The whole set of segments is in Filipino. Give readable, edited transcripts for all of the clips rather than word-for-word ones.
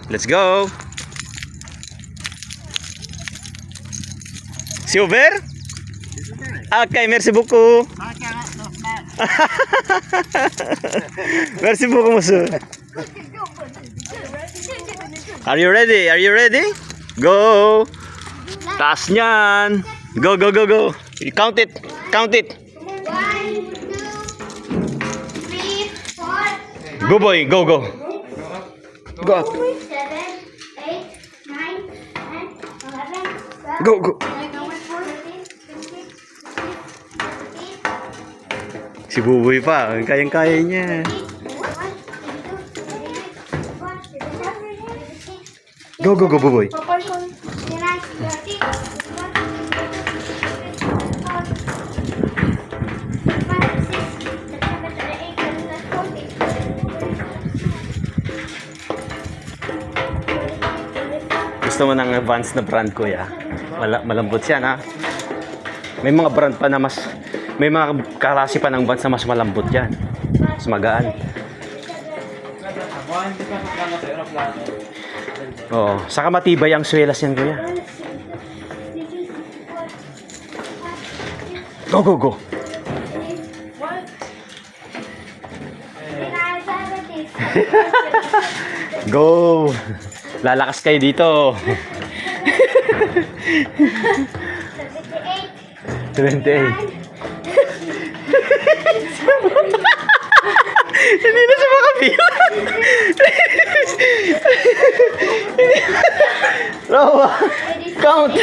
Let's go. Silver? Okay, merci beaucoup. Merci beaucoup, monsieur. Are you ready? Are you ready? Go. Taas niyan. Go, go, go, go. Count it. Count it. 1, 2, 3, 4. Go, boy. Go, go. Go. 7, 8, 9, 10, 11, 12. Go, go. Si Buboy pa. Kayang-kaya niya. Go, go, go, Buboy. Gusto mo ng Vans na brand, kuya? Malambot yan, ha? May mga brand pa na mas... May mga klase pa ng Vans na mas malambot yan. Mas magaan. Oo. Saka matibay ang swelas yan, kuya. Go, go, go. Go. Lalakas kayo dito. 28. Hindi na siya makapila. Rawa. Count.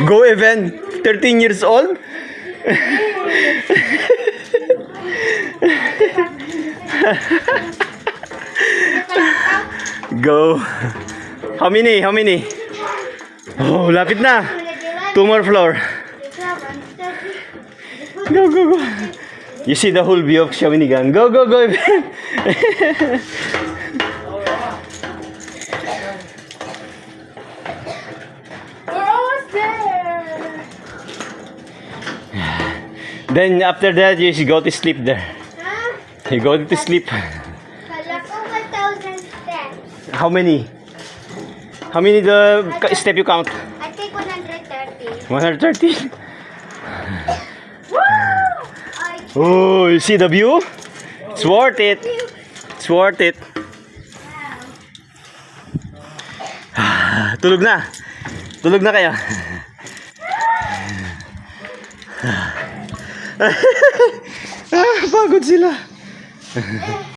Go, Evan. 13 years old. Go. How many? How many? Oh, lapit na. 2 more floor. Go, go, go. You see the whole view of Shawinigan. Go, go, go. Then after that, you should go to sleep there. You go to sleep. Kala ko 1,000 steps. How many? How many the step you count? I think 130. 130. Woo! Oh, you see the view? It's worth it. It's worth it. Tulog na. Tulog na kayo. Pagod sila.